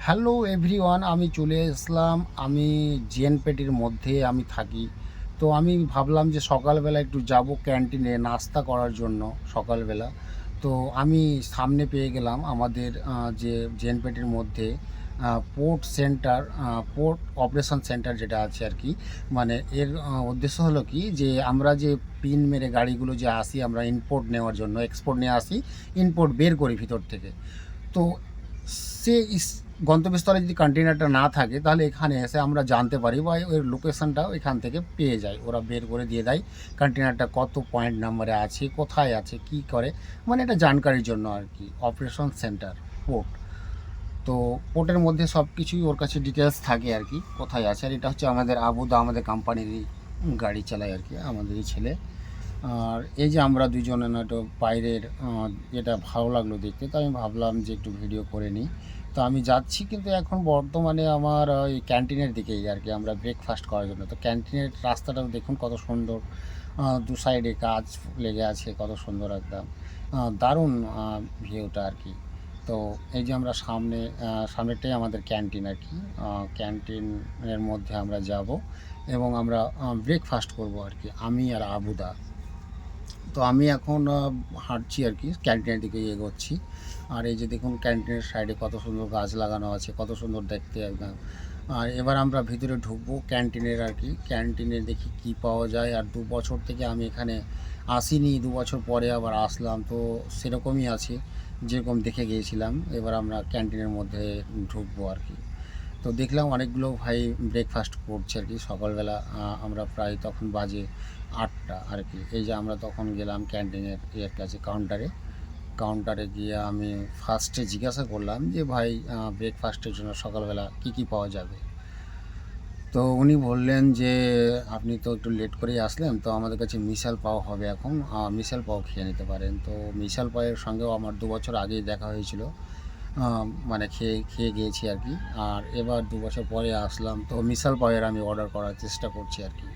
Hello everyone, আমি চলে আসলাম। আমি জিএনপেটির মধ্যে আমি থাকি। তো আমি ভাবলাম যে সকালবেলা একটু যাব ক্যান্টিনে নাস্তা করার জন্য সকালবেলা। তো আমি সামনে পেয়ে গেলাম আমাদের যে জিএনপেটির মধ্যে port centre, port operation centre যেটা আছে আর কি। মানে এর উদ্দেশ্য হলো কি, যে আমরা যে পিন মেরে গাড়িগুলো যে আসি আমরা ইম্পোর্ট নেওয়ার জন্য, এক্সপোর্ট নিয়ে আসি, ইম্পোর্ট বের করি ভিতর থেকে। তো সে গন্তব্যস্থলে যদি কন্টেনারটা না থাকে তাহলে এখানে এসে আমরা জানতে পারি, বা ওই লোকেশনটাও এখান থেকে পেয়ে যাই, ওরা বের করে দিয়ে দেয় কন্টেনারটা কত পয়েন্ট নাম্বারে আছে, কোথায় আছে, কি করে। মানে এটা জানকারির জন্য আর কি, অপারেশন সেন্টার পোর্ট। তো পোর্টের মধ্যে সব কিছুই ওর কাছে ডিটেলস থাকে আর কি, কোথায় আছে। আর এটা হচ্ছে আমাদের আবুদা, আমাদের কোম্পানিরই গাড়ি চালায় আর কি, আমাদেরই ছেলে। আর এই যে আমরা দুজনে না একটু বাইরের, যেটা ভালো লাগলো দেখতে, তো আমি ভাবলাম যে একটু ভিডিও করে নিই। তো আমি যাচ্ছি, কিন্তু এখন বর্তমানে আমার ওই ক্যান্টিনের দিকেই আর কি, আমরা ব্রেকফাস্ট করার জন্য। তো ক্যান্টিনের রাস্তাটাও দেখুন কত সুন্দর, দু সাইডে গাছ লেগে আছে, কত সুন্দর একদম, দারুণ ভিউটা আর কি। তো এই যে আমরা সামনেরটাই আমাদের ক্যান্টিন আর কি। ক্যান্টিনের মধ্যে আমরা যাব এবং আমরা ব্রেকফাস্ট করব আর কি, আমি আর আবুদা। তো আমি এখন হাঁটছি আর কি, ক্যান্টিনের দিকে এগোচ্ছি। আর এই যে দেখুন ক্যান্টিনের সাইডে কত সুন্দর গাছ লাগানো আছে, কত সুন্দর দেখতে একদম। আর এবার আমরা ভিতরে ঢুকবো ক্যান্টিনের আর কি, ক্যান্টিনে দেখি কি পাওয়া যায়। আর 2 বছর থেকে আমি এখানে আসিনি, 2 বছর পরে আবার আসলাম, তো সেরকমই আছে যেরকম দেখে গিয়েছিলাম। এবার আমরা ক্যান্টিনের মধ্যে ঢুকবো আর কি। তো দেখলাম অনেকগুলো ভাই ব্রেকফাস্ট করছে আর কি সকালবেলা। আমরা প্রায় তখন বাজে 8টা আর কি। এই যে আমরা তখন গেলাম ক্যান্টিনের এর কাছে, কাউন্টারে গিয়ে আমি ফার্স্টে জিজ্ঞাসা করলাম যে ভাই, ব্রেকফাস্টের জন্য সকালবেলা কি কি পাওয়া যাবে। তো উনি বললেন যে আপনি তো একটু লেট করেই আসলেন, তো আমাদের কাছে মিশাল পাও হবে এখন, মিশাল পাও খেয়ে নিতে পারেন। তো মিশাল পাওয়ের সঙ্গেও আমার 2 বছর আগেই দেখা হয়েছিল, মানে খেয়ে খেয়ে গিয়েছি আর কি। আর এবার 2 বছর পরে আসলাম, তো মিশাল পাওয়ের আমি অর্ডার করার চেষ্টা করছি আর কি।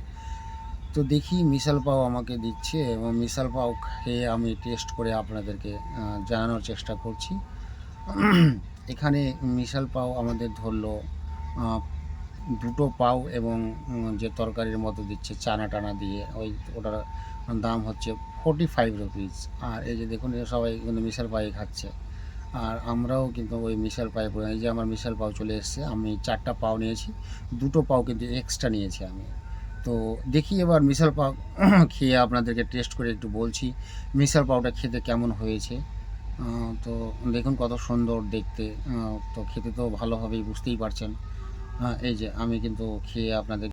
তো দেখি মিশাল পাও আমাকে দিচ্ছে, এবং মিশাল পাও খেয়ে আমি টেস্ট করে আপনাদেরকে জানানোর চেষ্টা করছি। এখানে মিশাল পাও আমাদের ধরলো 2টো পাও, এবং যে তরকারির মতো দিচ্ছে চানা টানা দিয়ে, ওটার দাম হচ্ছে 45 রুপিস। আর এই যে দেখুন, এরা সবাই কিন্তু মিশাল পাই খাচ্ছে। আর আমরাও কিন্তু ওই মিশাল পায়ে পড়ে, এই যে আমার মিশাল পাও চলে এসছে, আমি 4টা পাও নিয়েছি, 2টো পাও কিন্তু এক্সট্রা নিয়েছি আমি। তো দেখি এবার মিশাল পাও খেয়ে আপনাদেরকে টেস্ট করে একটু বলছি মিশাল পাওটা খেতে কেমন হয়েছে। তো দেখুন কত সুন্দর দেখতে, তো খেতে তো ভালো হবেই, বুঝতেই পারছেন। এই যে আমি কিন্তু খেয়ে আপনাদের